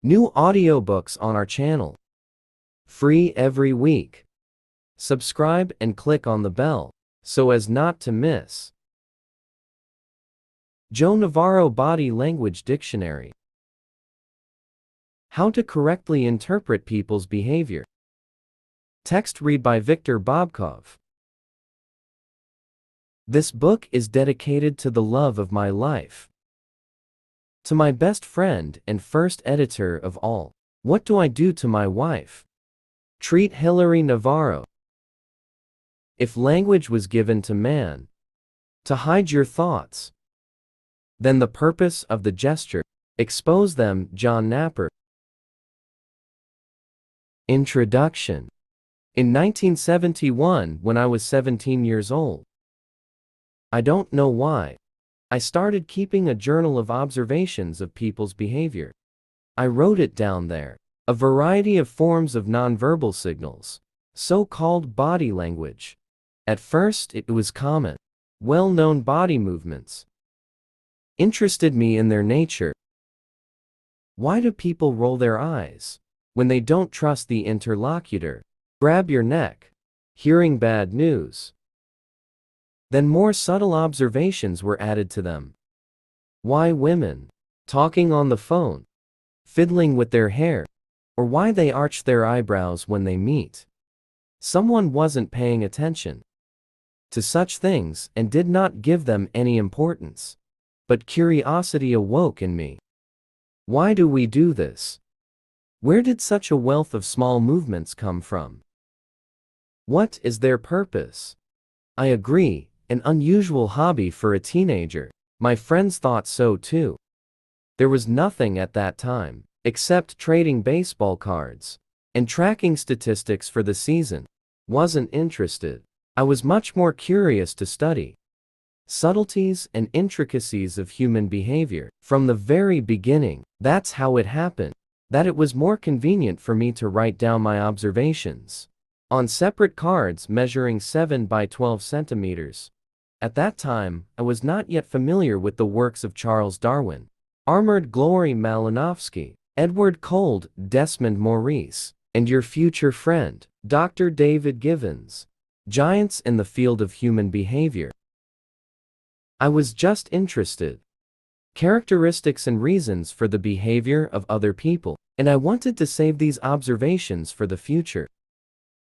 New audiobooks on our channel. Free every week. Subscribe and click on the bell so as not to miss. Joe Navarro Body Language Dictionary. How to correctly interpret people's behavior. Text read by Viktor Bobkov. This book is dedicated to the love of my life. To my best friend and first editor of all. What do I do to my wife? Treat Hilary Navarro. If language was given to man to hide your thoughts, then the purpose of the gesture, expose them. John Napper. Introduction. In 1971, when I was 17 years old, I don't know why, I started keeping a journal of observations of people's behavior. I wrote it down there. A variety of forms of nonverbal signals, so-called body language. At first it was common, well-known body movements. Interested me in their nature. Why do people roll their eyes when they don't trust the interlocutor? Grab your neck, hearing bad news. Then more subtle observations were added to them. Why women talking on the phone, fiddling with their hair, or why they arch their eyebrows when they meet. Someone wasn't paying attention to such things and did not give them any importance. But curiosity awoke in me. Why do we do this? Where did such a wealth of small movements come from? What is their purpose? I agree. An unusual hobby for a teenager. My friends thought so too. There was nothing at that time, except trading baseball cards and tracking statistics for the season. Wasn't interested. I was much more curious to study subtleties and intricacies of human behavior. From the very beginning, that's how it happened, that it was more convenient for me to write down my observations on separate cards measuring 7 by 12 centimeters. At that time, I was not yet familiar with the works of Charles Darwin, Armored Glory Malinowski, Edward Cold, Desmond Maurice, and your future friend, Dr. David Givens, giants in the field of human behavior. I was just interested. Characteristics and reasons for the behavior of other people, and I wanted to save these observations for the future.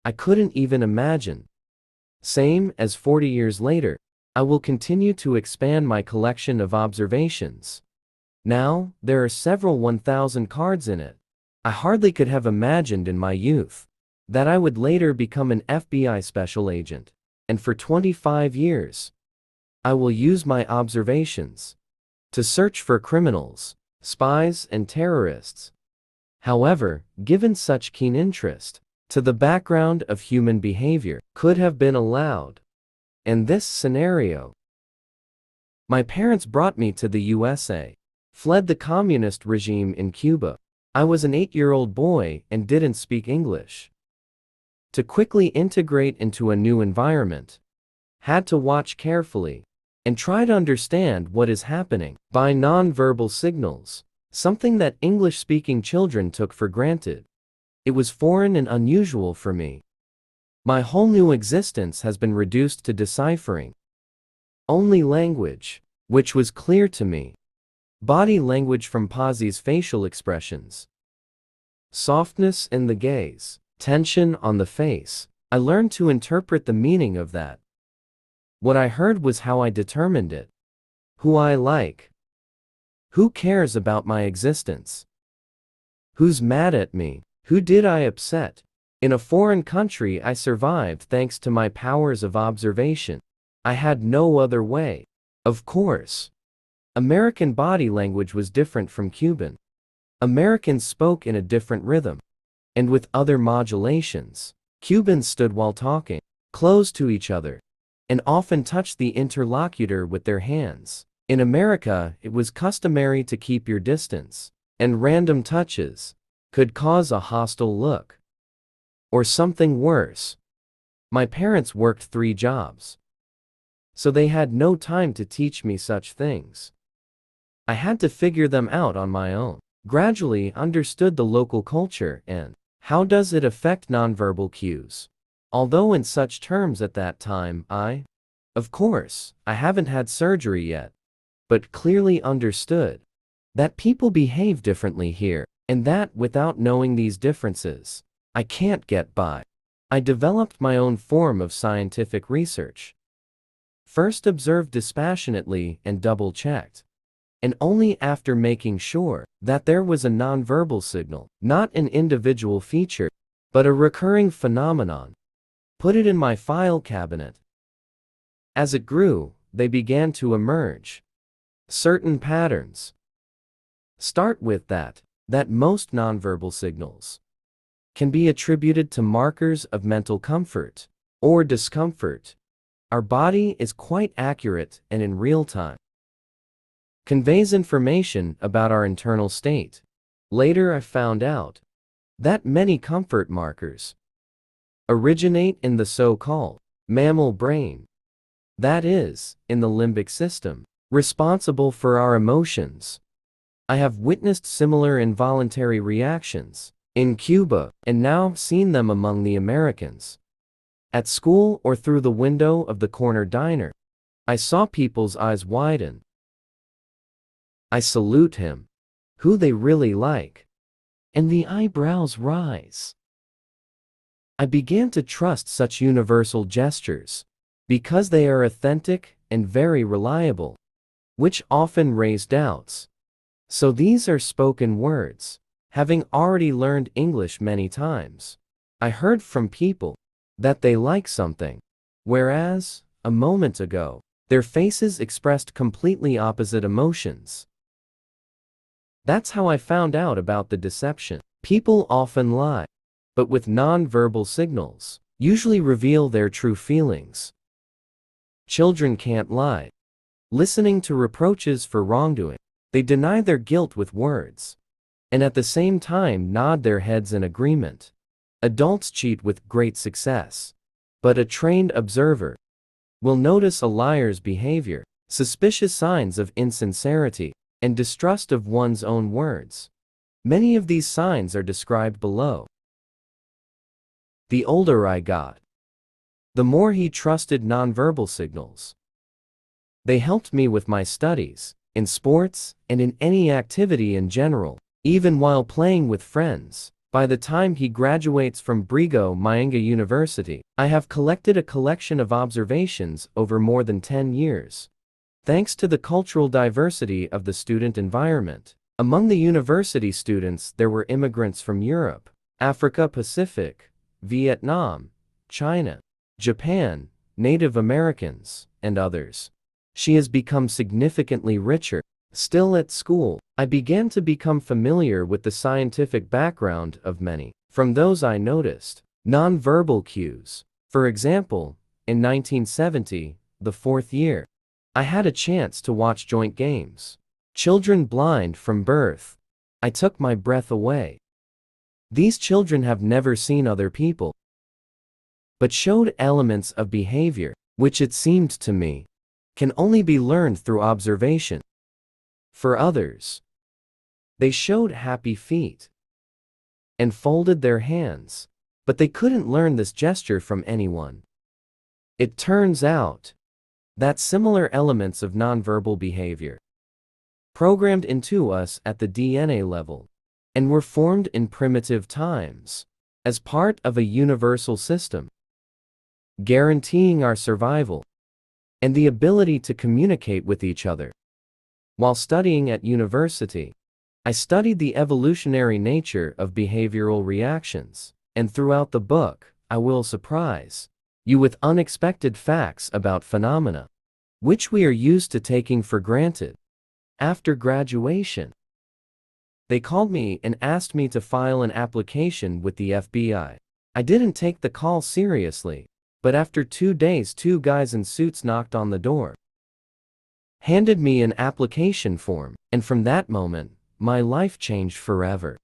I couldn't even imagine. Same as 40 years later, I will continue to expand my collection of observations. Now, there are several 1,000 cards in it. I hardly could have imagined in my youth that I would later become an FBI special agent, and for 25 years, I will use my observations to search for criminals, spies, and terrorists. However, given such keen interest to the background of human behavior could have been allowed in this scenario. My parents brought me to the USA, fled the communist regime in Cuba. I was an 8-year-old boy and didn't speak English. To quickly integrate into a new environment, had to watch carefully and try to understand what is happening by nonverbal signals, something that English-speaking children took for granted. It was foreign and unusual for me. My whole new existence has been reduced to deciphering only language, which was clear to me. Body language from Pazzi's facial expressions. Softness in the gaze, tension on the face. I learned to interpret the meaning of that. What I heard was how I determined it. Who I like. Who cares about my existence? Who's mad at me? Who did I upset? In a foreign country I survived thanks to my powers of observation. I had no other way. Of course. American body language was different from Cuban. Americans spoke in a different rhythm and with other modulations. Cubans stood while talking, close to each other, and often touched the interlocutor with their hands. In America, it was customary to keep your distance, and random touches could cause a hostile look. Or something worse. My parents worked 3 jobs, so they had no time to teach me such things. I had to figure them out on my own. Gradually understood the local culture and how does it affect nonverbal cues. Although in such terms at that time of course, I haven't had surgery yet, but clearly understood that people behave differently here, and that without knowing these differences, I can't get by. I developed my own form of scientific research. First observed dispassionately and double-checked, and only after making sure that there was a nonverbal signal, not an individual feature, but a recurring phenomenon, put it in my file cabinet. As it grew, they began to emerge. Certain patterns. Start with that most nonverbal signals can be attributed to markers of mental comfort or discomfort. Our body is quite accurate and in real time conveys information about our internal state. Later I found out that many comfort markers originate in the so-called mammal brain, that is, in the limbic system, responsible for our emotions. I have witnessed similar involuntary reactions in Cuba and now seen them among the Americans. At school or through the window of the corner diner, I saw people's eyes widen. I salute him, who they really like, and the eyebrows rise. I began to trust such universal gestures because they are authentic and very reliable, which often raise doubts. So these are spoken words. Having already learned English many times, I heard from people that they like something, whereas, a moment ago, their faces expressed completely opposite emotions. That's how I found out about the deception. People often lie, but with non-verbal signals, usually reveal their true feelings. Children can't lie. Listening to reproaches for wrongdoing, they deny their guilt with words, and at the same time nod their heads in agreement. Adults cheat with great success, but a trained observer will notice a liar's behavior, suspicious signs of insincerity, and distrust of one's own words. Many of these signs are described below. The older I got, the more he trusted nonverbal signals. They helped me with my studies, in sports, and in any activity in general, even while playing with friends. By the time he graduates from Brigo Mainga University, I have collected a collection of observations over more than 10 years. Thanks to the cultural diversity of the student environment, among the university students there were immigrants from Europe, Africa Pacific, Vietnam, China, Japan, Native Americans, and others. She has become significantly richer. Still at school, I began to become familiar with the scientific background of many. From those I noticed non-verbal cues. For example, in 1970, the fourth year, I had a chance to watch joint games. Children blind from birth. I took my breath away. These children have never seen other people, but showed elements of behavior, which it seemed to me, can only be learned through observation. For others, they showed happy feet and folded their hands, but they couldn't learn this gesture from anyone. It turns out that similar elements of nonverbal behavior programmed into us at the DNA level and were formed in primitive times as part of a universal system, guaranteeing our survival and the ability to communicate with each other. While studying at university, I studied the evolutionary nature of behavioral reactions, and throughout the book, I will surprise you with unexpected facts about phenomena, which we are used to taking for granted. After graduation, they called me and asked me to file an application with the FBI. I didn't take the call seriously, but after 2 days 2 guys in suits knocked on the door, handed me an application form, and from that moment, my life changed forever.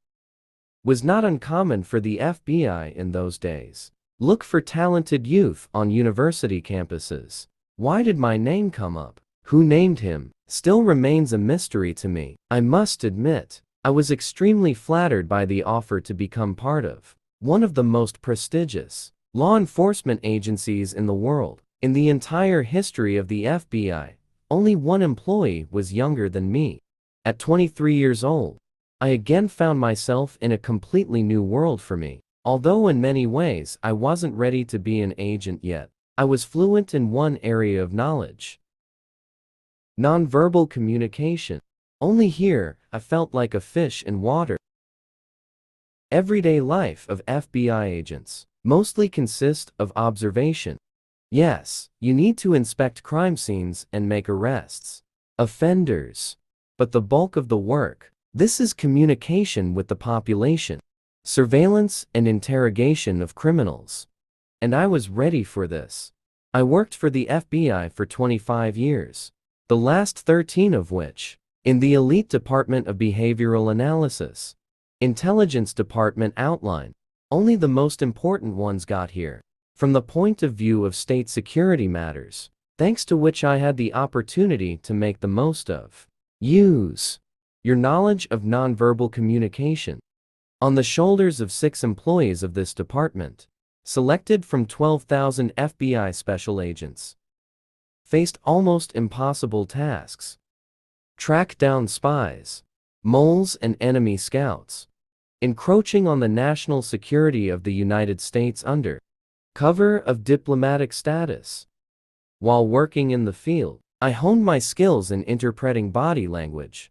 Was not uncommon for the FBI in those days. Look for talented youth on university campuses. Why did my name come up? Who named him? Still remains a mystery to me. I must admit, I was extremely flattered by the offer to become part of one of the most prestigious law enforcement agencies in the world. In the entire history of the FBI, only one employee was younger than me. At 23 years old, I again found myself in a completely new world for me. Although in many ways I wasn't ready to be an agent yet, I was fluent in one area of knowledge: nonverbal communication. Only here, I felt like a fish in water. Everyday life of FBI agents mostly consists of observation. Yes, you need to inspect crime scenes and make arrests, offenders. But the bulk of the work, this is communication with the population, surveillance and interrogation of criminals. And I was ready for this. I worked for the FBI for 25 years, the last 13 of which in the elite department of behavioral analysis, intelligence department outline. Only the most important ones got here. From the point of view of state security matters, thanks to which I had the opportunity to make the most of. Use your knowledge of nonverbal communication. On the shoulders of 6 employees of this department, selected from 12,000 FBI special agents, faced almost impossible tasks. Track down spies, moles and enemy scouts, encroaching on the national security of the United States under cover of diplomatic status. While working in the field, I honed my skills in interpreting body language.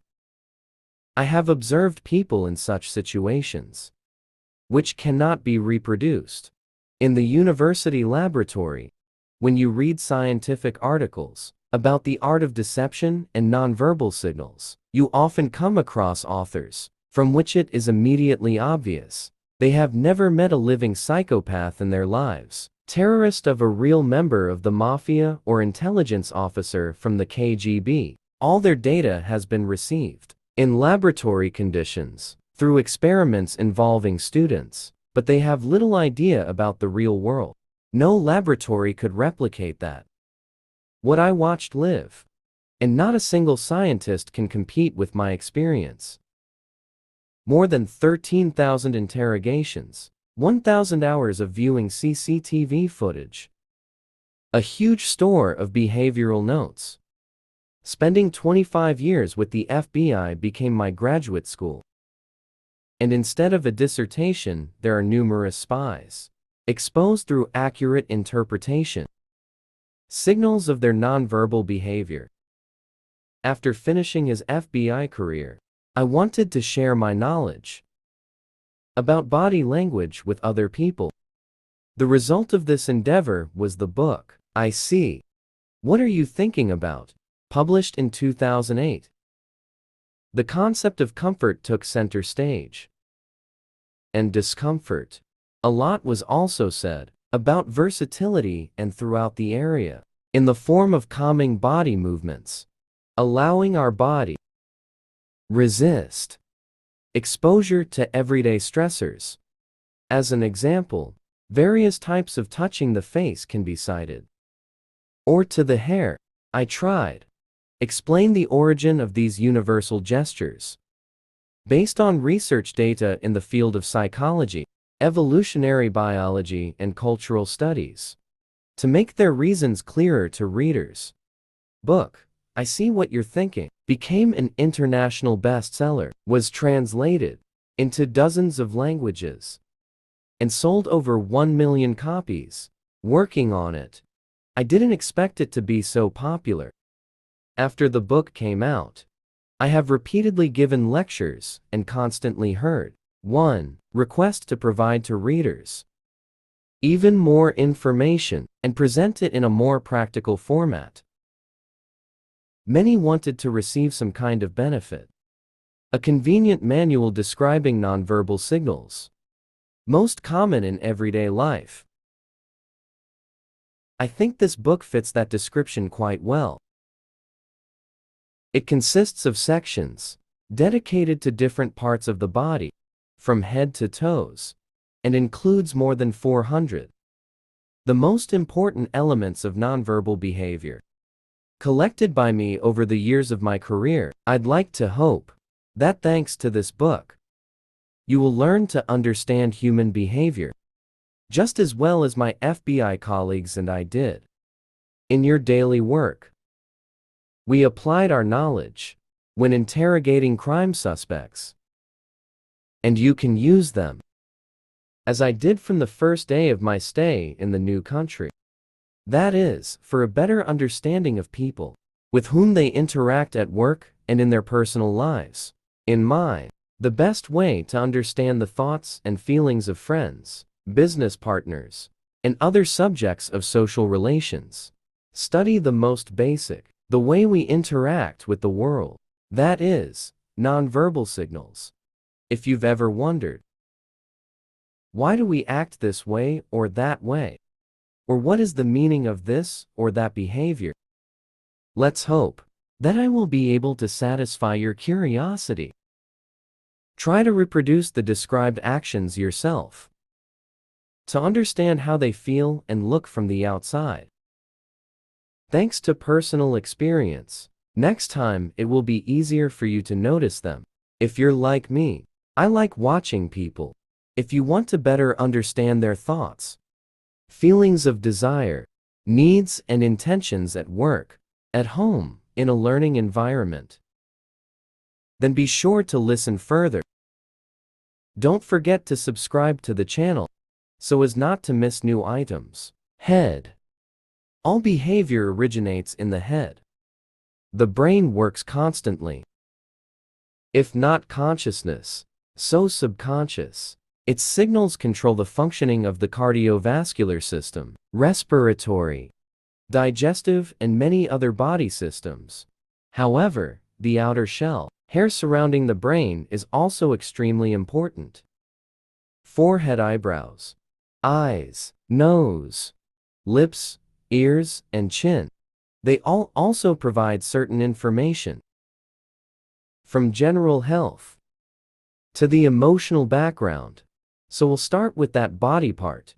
I have observed people in such situations, which cannot be reproduced. In the university laboratory, when you read scientific articles about the art of deception and nonverbal signals, you often come across authors from which it is immediately obvious they have never met a living psychopath in their lives, terrorist of a real member of the mafia or intelligence officer from the KGB. All their data has been received in laboratory conditions through experiments involving students, but they have little idea about the real world. No laboratory could replicate that. What I watched live. And not a single scientist can compete with my experience. More than 13,000 interrogations, 1,000 hours of viewing CCTV footage, a huge store of behavioral notes. Spending 25 years with the FBI became my graduate school. And instead of a dissertation, there are numerous spies, exposed through accurate interpretation, signals of their nonverbal behavior. After finishing his FBI career, I wanted to share my knowledge about body language with other people. The result of this endeavor was the book, I See. What Are You Thinking About?, published in 2008. The concept of comfort took center stage. And discomfort. A lot was also said about versatility and throughout the area, in the form of calming body movements, allowing our body resist exposure to everyday stressors. As an example, various types of touching the face can be cited. Or to the hair. I tried explain the origin of these universal gestures based on research data in the field of psychology, evolutionary biology, and cultural studies, to make their reasons clearer to readers. Book, I See What You're Thinking, became an international bestseller, was translated into dozens of languages, and sold over 1 million copies. Working on it, I didn't expect it to be so popular. After the book came out, I have repeatedly given lectures and constantly heard 1. Request to provide to readers even more information and present it in a more practical format. Many wanted to receive some kind of benefit. A convenient manual describing nonverbal signals, most common in everyday life. I think this book fits that description quite well. It consists of sections dedicated to different parts of the body, from head to toes, and includes more than 400. The most important elements of nonverbal behavior, collected by me over the years of my career. I'd like to hope that thanks to this book, you will learn to understand human behavior just as well as my FBI colleagues and I did. In your daily work, we applied our knowledge when interrogating crime suspects, and you can use them, as I did from the first day of my stay in the new country. That is, for a better understanding of people with whom they interact at work and in their personal lives. In mine, the best way to understand the thoughts and feelings of friends, business partners, and other subjects of social relations. Study the most basic, the way we interact with the world. That is, nonverbal signals. If you've ever wondered, why do we act this way or that way? Or what is the meaning of this or that behavior? Let's hope that I will be able to satisfy your curiosity. Try to reproduce the described actions yourself, to understand how they feel and look from the outside. Thanks to personal experience, next time it will be easier for you to notice them. If you're like me, I like watching people. If you want to better understand their thoughts, feelings of desire, needs and intentions at work, at home, in a learning environment, then be sure to listen further. Don't forget to subscribe to the channel so as not to miss new items. Head. All behavior originates in the head. The brain works constantly. If not consciousness, so subconscious. Its signals control the functioning of the cardiovascular system, respiratory, digestive, and many other body systems. However, the outer shell, hair surrounding the brain, is also extremely important. Forehead, eyebrows, eyes, nose, lips, ears, and chin. They all also provide certain information. From general health to the emotional background. So we'll start with that body part,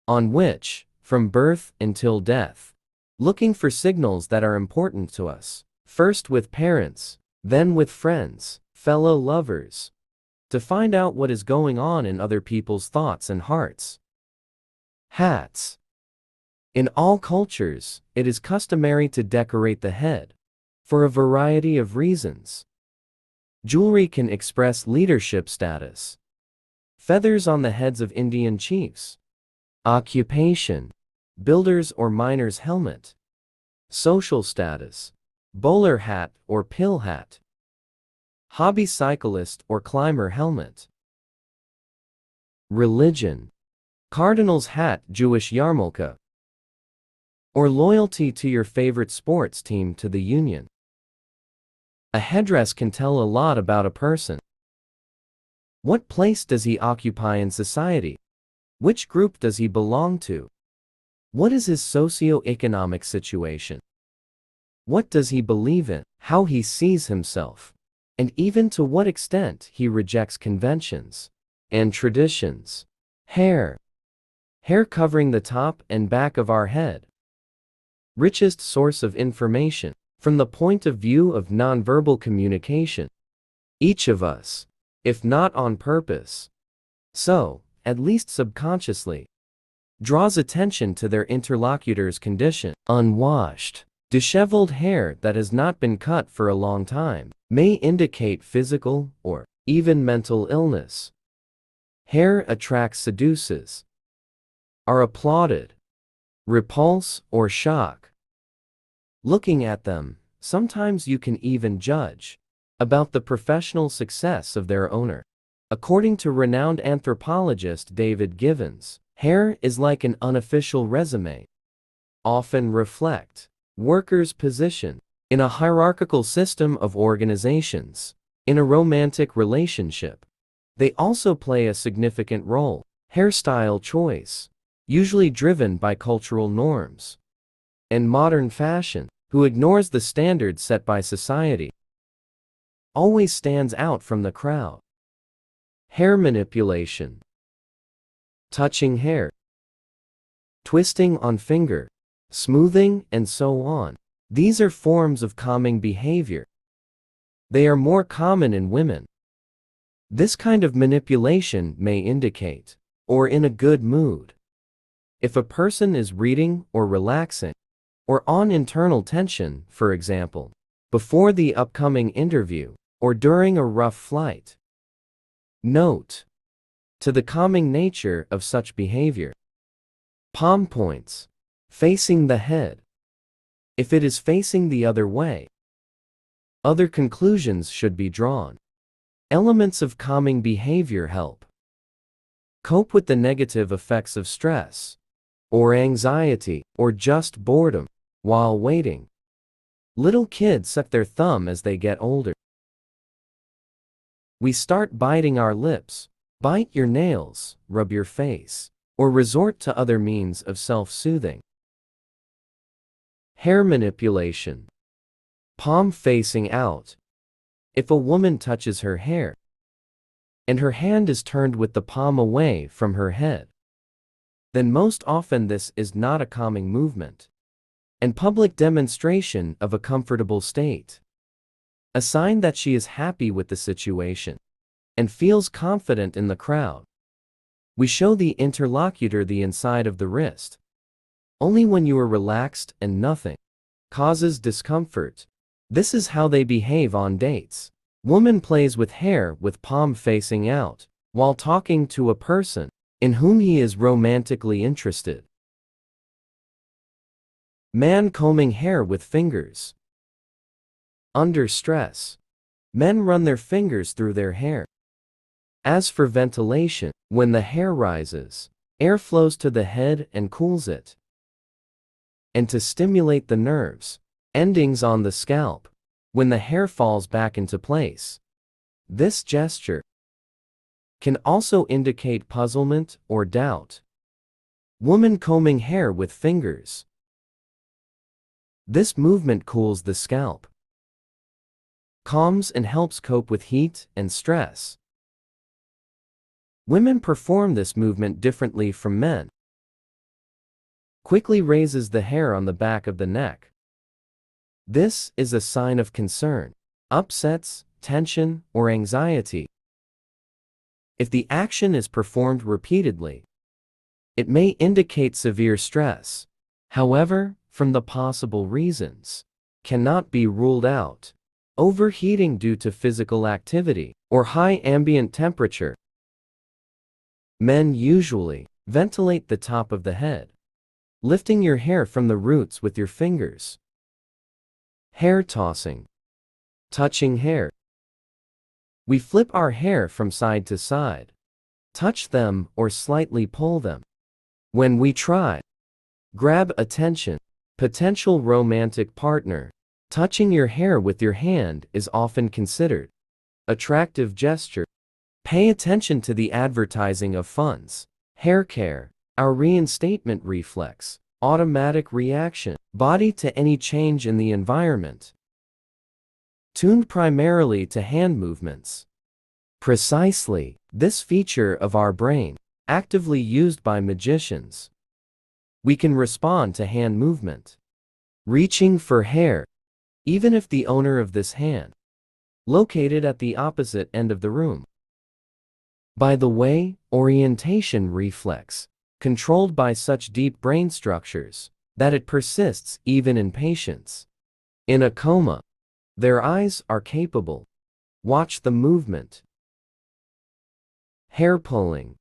on which, from birth until death, looking for signals that are important to us, first with parents, then with friends, fellow lovers, to find out what is going on in other people's thoughts and hearts. Hats. In all cultures, it is customary to decorate the head, for a variety of reasons. Jewelry can express leadership status. Feathers on the heads of Indian chiefs. Occupation. Builder's or miner's helmet. Social status. Bowler hat or pill hat. Hobby cyclist or climber helmet. Religion. Cardinal's hat, Jewish yarmulke. Or loyalty to your favorite sports team, to the union. A headdress can tell a lot about a person. What place does he occupy in society? Which group does he belong to? What is his socio-economic situation? What does he believe in? How he sees himself? And even to what extent he rejects conventions and traditions. Hair. Hair covering the top and back of our head. Richest source of information from the point of view of nonverbal communication. Each of us, if not on purpose, so, at least subconsciously, draws attention to their interlocutor's condition. Unwashed, disheveled hair that has not been cut for a long time may indicate physical or even mental illness. Hair attracts, seduces, are applauded, repulse, or shock. Looking at them, sometimes you can even judge about the professional success of their owner. According to renowned anthropologist David Givens, hair is like an unofficial resume. Often reflect workers' position in a hierarchical system of organizations. In a romantic relationship, they also play a significant role. Hairstyle choice, usually driven by cultural norms and modern fashion, who ignores the standards set by society, always stands out from the crowd. Hair manipulation. Touching hair. Twisting on finger. Smoothing, and so on. These are forms of calming behavior. They are more common in women. This kind of manipulation may indicate, or in a good mood, if a person is reading or relaxing, or on internal tension, for example, before the upcoming interview, or during a rough flight. Note to the calming nature of such behavior. Palm points, facing the head. If it is facing the other way, other conclusions should be drawn. Elements of calming behavior help cope with the negative effects of stress, or anxiety, or just boredom, while waiting. Little kids suck their thumb as they get older. We start biting our lips, bite your nails, rub your face, or resort to other means of self-soothing. Hair manipulation. Palm facing out. If a woman touches her hair, and her hand is turned with the palm away from her head, then most often this is not a calming movement, and public demonstration of a comfortable state. A sign that she is happy with the situation, and feels confident in the crowd. We show the interlocutor the inside of the wrist. Only when you are relaxed and nothing causes discomfort. This is how they behave on dates. Woman plays with hair with palm facing out, while talking to a person in whom he is romantically interested. Man combing hair with fingers. Under stress, men run their fingers through their hair. As for ventilation, when the hair rises, air flows to the head and cools it. And to stimulate the nerves, endings on the scalp, when the hair falls back into place. This gesture can also indicate puzzlement or doubt. Woman combing hair with fingers. This movement cools the scalp, calms and helps cope with heat and stress. Women perform this movement differently from men. Quickly raises the hair on the back of the neck. This is a sign of concern, upsets, tension, or anxiety. If the action is performed repeatedly, it may indicate severe stress. However, from the possible reasons, cannot be ruled out. Overheating due to physical activity, or high ambient temperature. Men usually ventilate the top of the head, lifting your hair from the roots with your fingers. Hair tossing. Touching hair. We flip our hair from side to side, touch them or slightly pull them. When we try, grab attention, potential romantic partner. Touching your hair with your hand is often considered attractive gesture. Pay attention to the advertising of funds, hair care, our reinstatement reflex, automatic reaction, body to any change in the environment. Tuned primarily to hand movements. Precisely, this feature of our brain, actively used by magicians. We can respond to hand movement. Reaching for hair, even if the owner of this hand, located at the opposite end of the room. By the way, orientation reflex, controlled by such deep brain structures, that it persists even in patients in a coma. Their eyes are capable. Watch the movement. Hair pulling.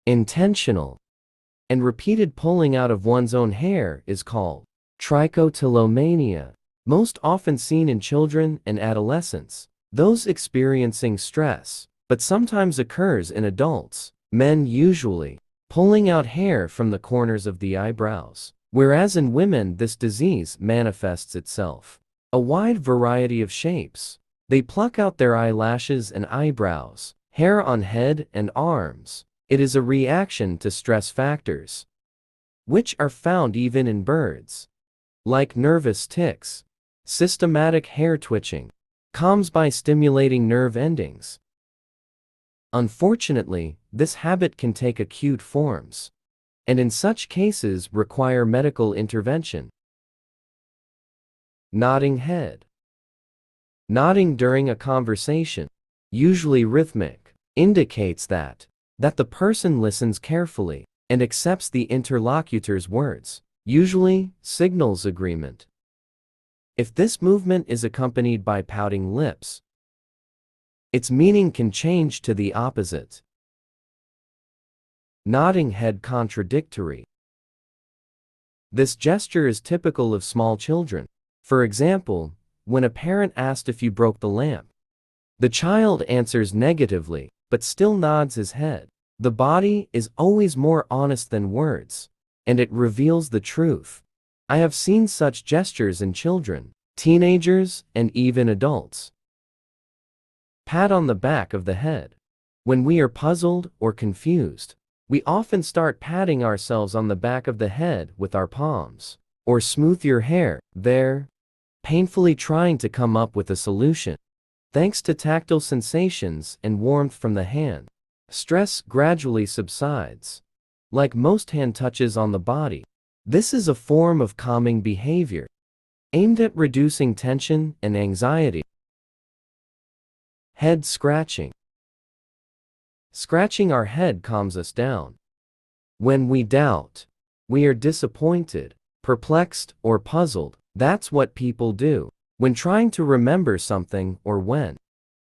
Intentional and repeated pulling out of one's own hair is called trichotillomania, most often seen in children and adolescents, those experiencing stress, but sometimes occurs in adults, men usually, pulling out hair from the corners of the eyebrows, whereas in women this disease manifests itself a wide variety of shapes. They pluck out their eyelashes and eyebrows, hair on head and arms. It is a reaction to stress factors, which are found even in birds, like nervous tics. Systematic hair twitching calms by stimulating nerve endings. Unfortunately, this habit can take acute forms, and in such cases require medical intervention. Nodding head. Nodding during a conversation, usually rhythmic, indicates that the person listens carefully and accepts the interlocutor's words, usually signals agreement. If this movement is accompanied by pouting lips, its meaning can change to the opposite. Nodding head contradictory. This gesture is typical of small children. For example, when a parent asked if you broke the lamp, the child answers negatively, but still nods his head. The body is always more honest than words, and it reveals the truth. I have seen such gestures in children, teenagers, and even adults. Pat on the back of the head. When we are puzzled or confused, we often start patting ourselves on the back of the head with our palms, or smooth your hair, there, painfully trying to come up with a solution. Thanks to tactile sensations and warmth from the hand, stress gradually subsides. Like most hand touches on the body, this is a form of calming behavior, aimed at reducing tension and anxiety. Head scratching. Scratching our head calms us down. When we doubt, we are disappointed, perplexed, or puzzled, that's what people do when trying to remember something or when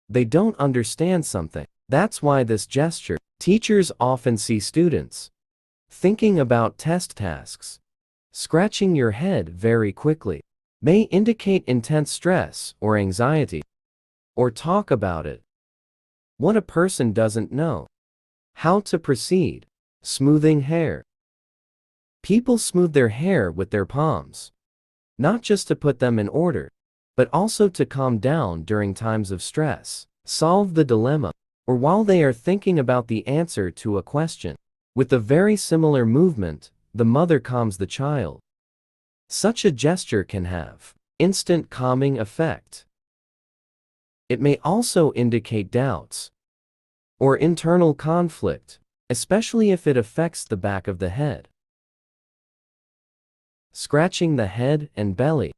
they don't understand something. That's why this gesture. Teachers often see students thinking about test tasks. Scratching your head very quickly may indicate intense stress or anxiety. Or talk about it. What a person doesn't know. How to proceed. Smoothing hair. People smooth their hair with their palms, not just to put them in order, but also to calm down during times of stress, solve the dilemma, or while they are thinking about the answer to a question. With a very similar movement, the mother calms the child. Such a gesture can have instant calming effect. It may also indicate doubts or internal conflict, especially if it affects the back of the head. Scratching the head and belly.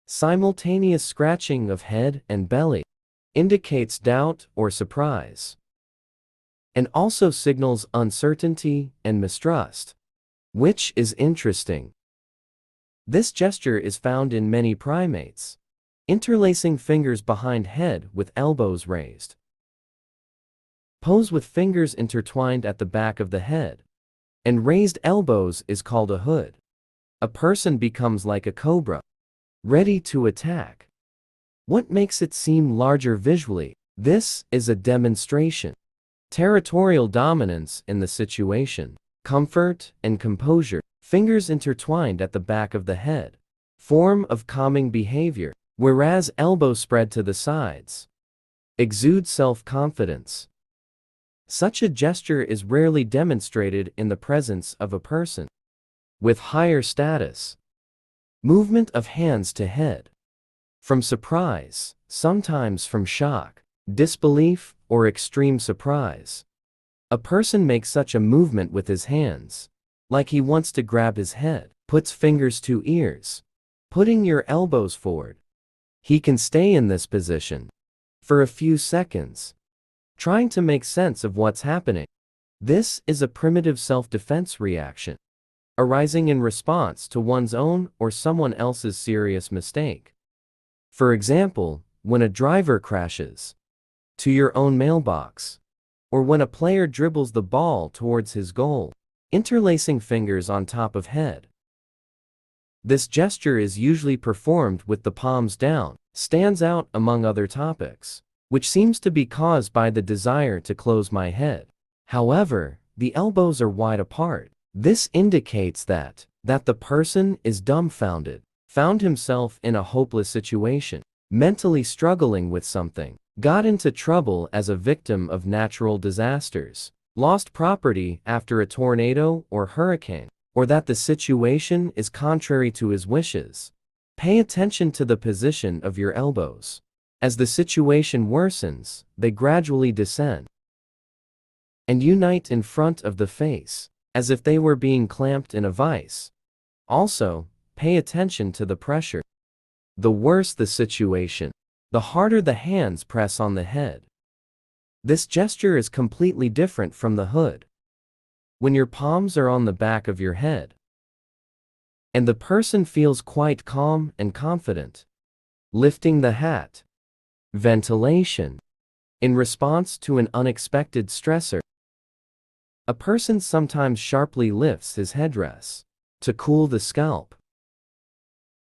Simultaneous scratching of head and belly indicates doubt or surprise, and also signals uncertainty and mistrust, which is interesting. This gesture is found in many primates. Interlacing fingers behind head with elbows raised. Pose with fingers intertwined at the back of the head, and raised elbows is called a hood. A person becomes like a cobra, ready to attack. What makes it seem larger visually? This is a demonstration. Territorial dominance in the situation. Comfort and composure. Fingers intertwined at the back of the head. Form of calming behavior. Whereas elbows spread to the sides. Exude self-confidence. Such a gesture is rarely demonstrated in the presence of a person with higher status. Movement of hands to head. From surprise, sometimes from shock, disbelief, or extreme surprise. A person makes such a movement with his hands, like he wants to grab his head, puts fingers to ears, putting your elbows forward. He can stay in this position for a few seconds, trying to make sense of what's happening. This is a primitive self-defense reaction, arising in response to one's own or someone else's serious mistake. For example, when a driver crashes to your own mailbox, or when a player dribbles the ball towards his goal, interlacing fingers on top of head. This gesture is usually performed with the palms down, stands out among other topics, which seems to be caused by the desire to close my head. However, the elbows are wide apart. This indicates that the person is dumbfounded, found himself in a hopeless situation, mentally struggling with something, got into trouble as a victim of natural disasters, lost property after a tornado or hurricane, or that the situation is contrary to his wishes. Pay attention to the position of your elbows. As the situation worsens, they gradually descend and unite in front of the face, as if they were being clamped in a vice. Also, pay attention to the pressure. The worse the situation, the harder the hands press on the head. This gesture is completely different from the hood, when your palms are on the back of your head, and the person feels quite calm and confident. Lifting the hat. Ventilation. In response to an unexpected stressor, a person sometimes sharply lifts his headdress to cool the scalp.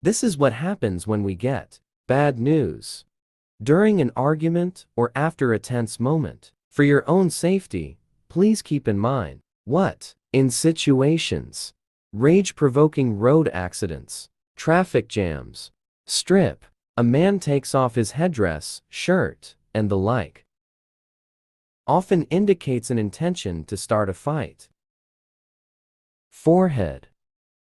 This is what happens when we get bad news during an argument or after a tense moment. For your own safety, please keep in mind what, in situations, rage-provoking road accidents, traffic jams, strip, a man takes off his headdress, shirt, and the like, often indicates an intention to start a fight. Forehead.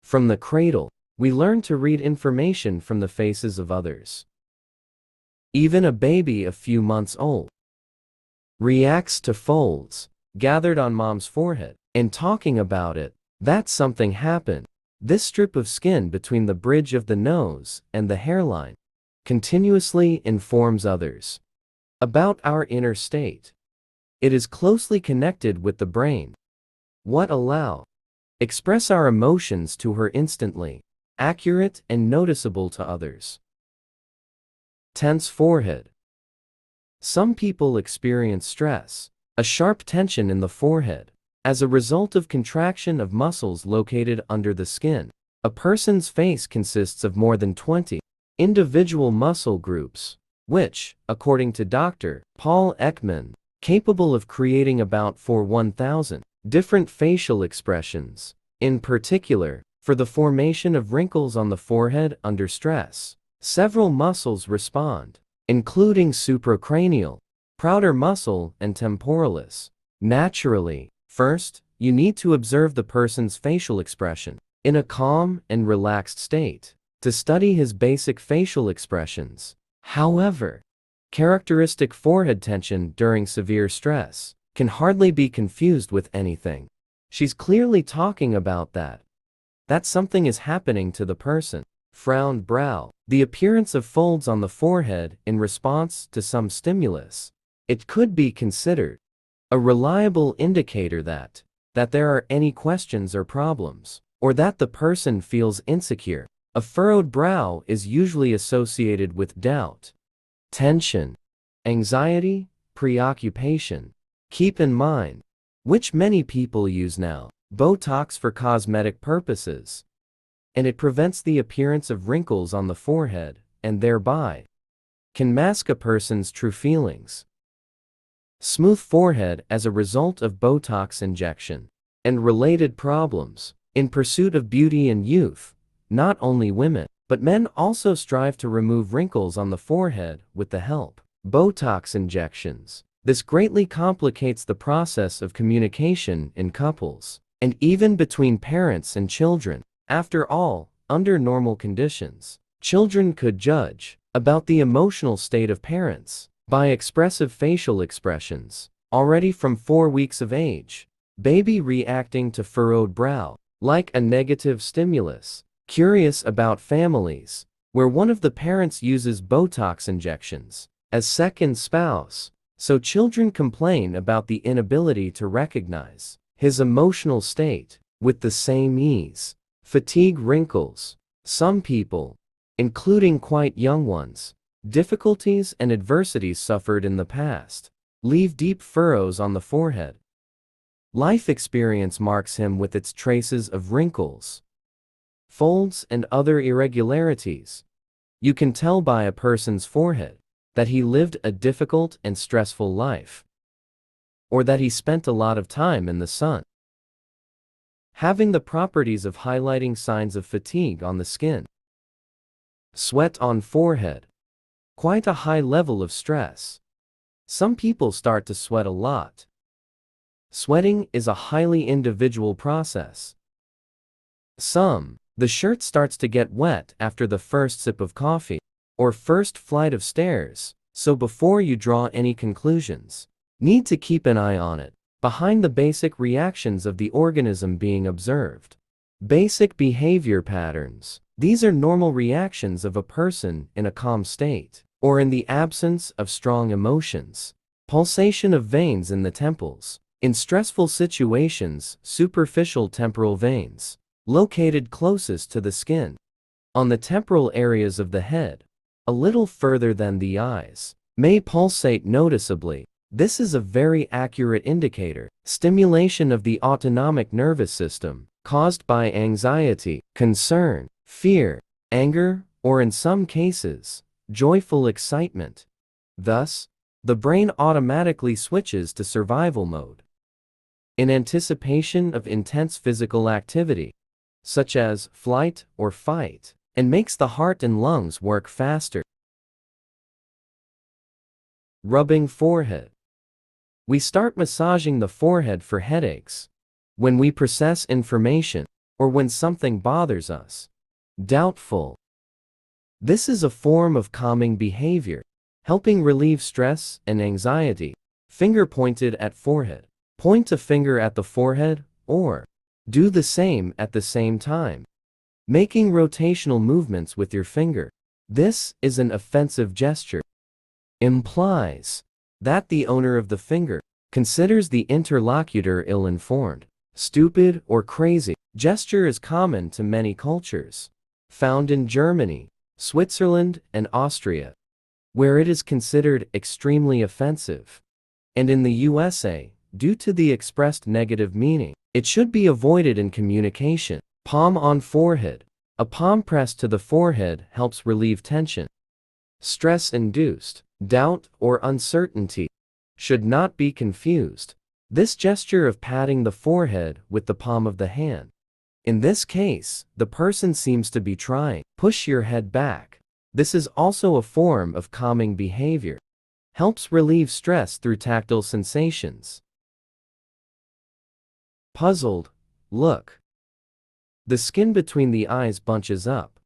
From the cradle, we learn to read information from the faces of others. Even a baby a few months old reacts to folds gathered on mom's forehead and talking about it, that something happened. This strip of skin between the bridge of the nose and the hairline continuously informs others about our inner state. It is closely connected with the brain. What allow express our emotions to her instantly, accurate and noticeable to others. Tense forehead. Some people experience stress, a sharp tension in the forehead, as a result of contraction of muscles located under the skin. A person's face consists of more than 20 individual muscle groups, which, according to Dr. Paul Ekman, capable of creating about 1,000 different facial expressions. In particular, for the formation of wrinkles on the forehead under stress, several muscles respond, including supracranial, prouder muscle, and temporalis. Naturally, first, you need to observe the person's facial expression in a calm and relaxed state to study his basic facial expressions. However, characteristic forehead tension during severe stress can hardly be confused with anything. She's clearly talking about that something is happening to the person. Frowned brow. The appearance of folds on the forehead in response to some stimulus. It could be considered a reliable indicator that there are any questions or problems, or that the person feels insecure. A furrowed brow is usually associated with doubt, tension, anxiety, preoccupation. Keep in mind, which many people use now, Botox for cosmetic purposes, and it prevents the appearance of wrinkles on the forehead, and thereby can mask a person's true feelings. Smooth forehead as a result of Botox injection and related problems. In pursuit of beauty and youth, not only women, but men also strive to remove wrinkles on the forehead with the help of Botox injections. This greatly complicates the process of communication in couples, and even between parents and children. After all, under normal conditions, children could judge about the emotional state of parents by expressive facial expressions. Already from 4 weeks of age, baby reacting to furrowed brow like a negative stimulus. Curious about families where one of the parents uses Botox injections as second spouse, so children complain about the inability to recognize his emotional state with the same ease. Fatigue wrinkles. Some people, including quite young ones, difficulties and adversities suffered in the past, leave deep furrows on the forehead. Life experience marks him with its traces of wrinkles, folds, and other irregularities. You can tell by a person's forehead that he lived a difficult and stressful life, or that he spent a lot of time in the sun. Having the properties of highlighting signs of fatigue on the skin. Sweat on forehead. Quite a high level of stress. Some people start to sweat a lot. Sweating is a highly individual process. The shirt starts to get wet after the first sip of coffee or first flight of stairs, so before you draw any conclusions, need to keep an eye on it. Behind the basic reactions of the organism being observed. Basic behavior patterns. These are normal reactions of a person in a calm state. or in the absence of strong emotions. Pulsation of veins in the temples. In stressful situations, superficial temporal veins, located closest to the skin, on the temporal areas of the head, a little further than the eyes, may pulsate noticeably. This is a very accurate indicator. Stimulation of the autonomic nervous system, caused by anxiety, concern, fear, anger, or in some cases, joyful excitement. Thus, the brain automatically switches to survival mode. In anticipation of intense physical activity, such as flight or fight, and makes the heart and lungs work faster. Rubbing forehead. We start massaging the forehead for headaches, when we process information, or when something bothers us. Doubtful. This is a form of calming behavior, helping relieve stress and anxiety. Finger pointed at forehead. Point a finger at the forehead, or do the same at the same time, making rotational movements with your finger. This is an offensive gesture. Implies that the owner of the finger considers the interlocutor ill-informed, stupid, or crazy. Gesture is common to many cultures, found in Germany, Switzerland, and Austria, where it is considered extremely offensive, and in the USA, due to the expressed negative meaning. It should be avoided in communication. Palm on forehead. A palm pressed to the forehead helps relieve tension. Stress-induced doubt or uncertainty should not be confused. This gesture of patting the forehead with the palm of the hand. In this case, the person seems to be trying. Push your head back. This is also a form of calming behavior. Helps relieve stress through tactile sensations. Puzzled look. The skin between the eyes bunches up.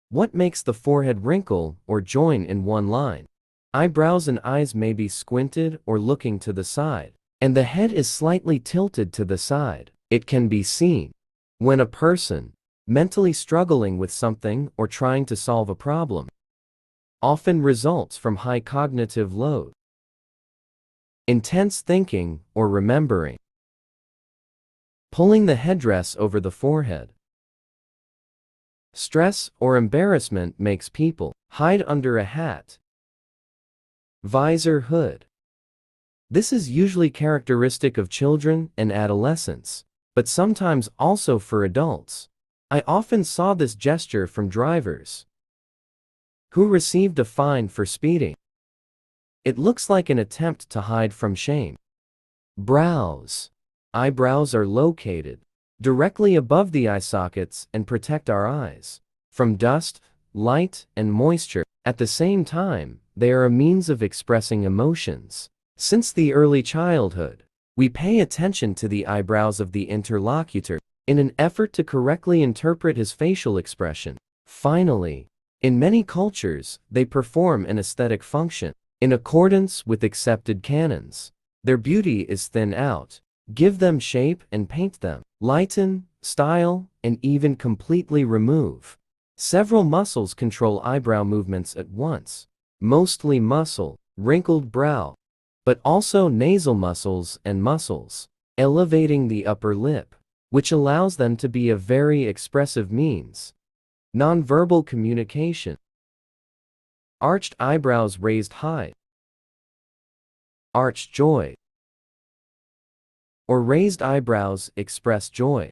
What makes the forehead wrinkle or join in one line? Eyebrows and eyes may be squinted or looking to the side, and the head is slightly tilted to the side. It can be seen when a person mentally struggling with something or trying to solve a problem. Often results from high cognitive load, intense thinking, or remembering. Pulling the headdress over the forehead. Stress or embarrassment makes people hide under a hat. Visor hood. This is usually characteristic of children and adolescents, but sometimes also for adults. I often saw this gesture from drivers who received a fine for speeding. It looks like an attempt to hide from shame. Brows. Eyebrows are located directly above the eye sockets and protect our eyes from dust, light, and moisture. At the same time, they are a means of expressing emotions. Since the early childhood, we pay attention to the eyebrows of the interlocutor in an effort to correctly interpret his facial expression. Finally, in many cultures, they perform an aesthetic function. In accordance with accepted canons, their beauty is thin out, give them shape and paint them, lighten, style, and even completely remove. Several muscles control eyebrow movements at once, mostly muscle, wrinkled brow, but also nasal muscles and muscles, elevating the upper lip, which allows them to be a very expressive means. Nonverbal communication. Arched eyebrows raised high. Arched joy. Or raised eyebrows express joy.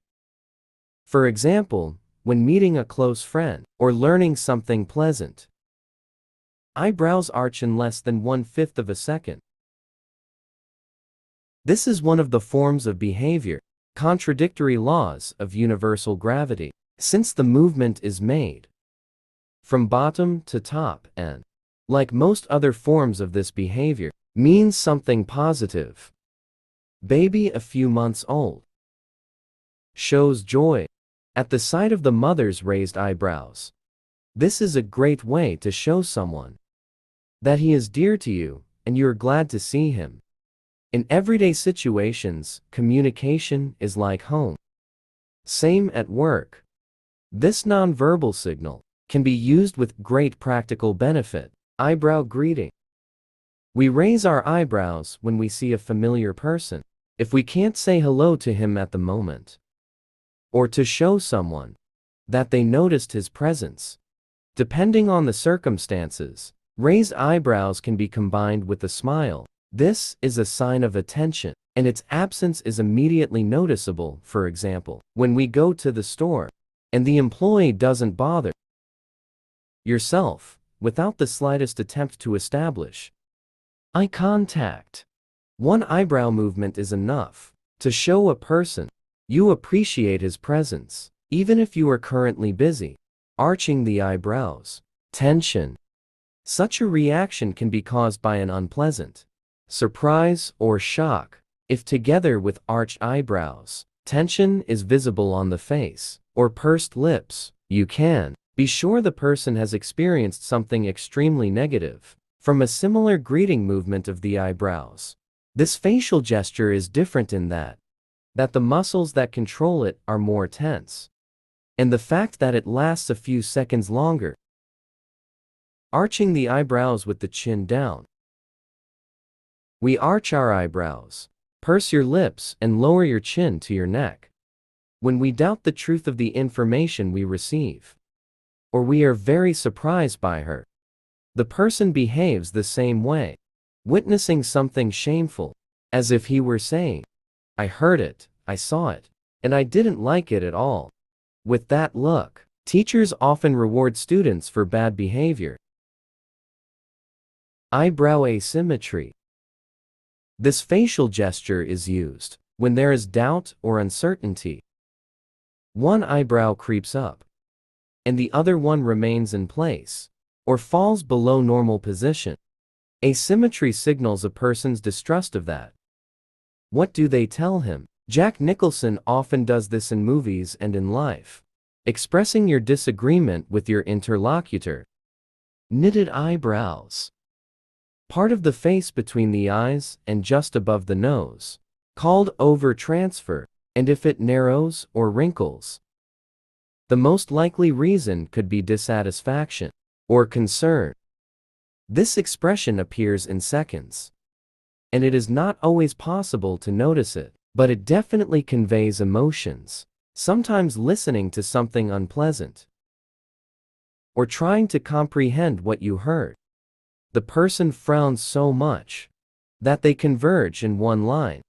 For example, when meeting a close friend or learning something pleasant. Eyebrows arch in less than 1/5 of a second. This is one of the forms of behavior, contradictory laws of universal gravity, since the movement is made from bottom to top and, like most other forms of this behavior, means something positive. Baby a few months old shows joy at the sight of the mother's raised eyebrows. This is a great way to show someone that he is dear to you and you are glad to see him. In everyday situations, communication is like home. Same at work. This nonverbal signal can be used with great practical benefit. Eyebrow greeting. We raise our eyebrows when we see a familiar person, if we can't say hello to him at the moment, or to show someone that they noticed his presence. Depending on the circumstances, raised eyebrows can be combined with a smile. This is a sign of attention, and its absence is immediately noticeable. For example, when we go to the store, and the employee doesn't bother yourself without the slightest attempt to establish eye contact. One eyebrow movement is enough to show a person you appreciate his presence, even if you are currently busy. Arching the eyebrows. Tension. Such a reaction can be caused by an unpleasant surprise or shock. If together with arched eyebrows, tension is visible on the face or pursed lips, you can be sure the person has experienced something extremely negative from a similar greeting movement of the eyebrows. This facial gesture is different in that the muscles that control it are more tense, and the fact that it lasts a few seconds longer. Arching the eyebrows with the chin down. We arch our eyebrows, purse your lips, and lower your chin to your neck when we doubt the truth of the information we receive, or we are very surprised by her. The person behaves the same way, witnessing something shameful, as if he were saying, "I heard it, I saw it, and I didn't like it at all." With that look, teachers often reward students for bad behavior. Eyebrow asymmetry. This facial gesture is used when there is doubt or uncertainty. One eyebrow creeps up, and the other one remains in place, or falls below normal position. Asymmetry signals a person's distrust of that. What do they tell him? Jack Nicholson often does this in movies and in life, expressing your disagreement with your interlocutor. Knitted eyebrows. Part of the face between the eyes and just above the nose, called over-transfer, and if it narrows or wrinkles, the most likely reason could be dissatisfaction or concern. This expression appears in seconds, and it is not always possible to notice it, but it definitely conveys emotions, sometimes listening to something unpleasant, or trying to comprehend what you heard. The person frowns so much that they converge in one line.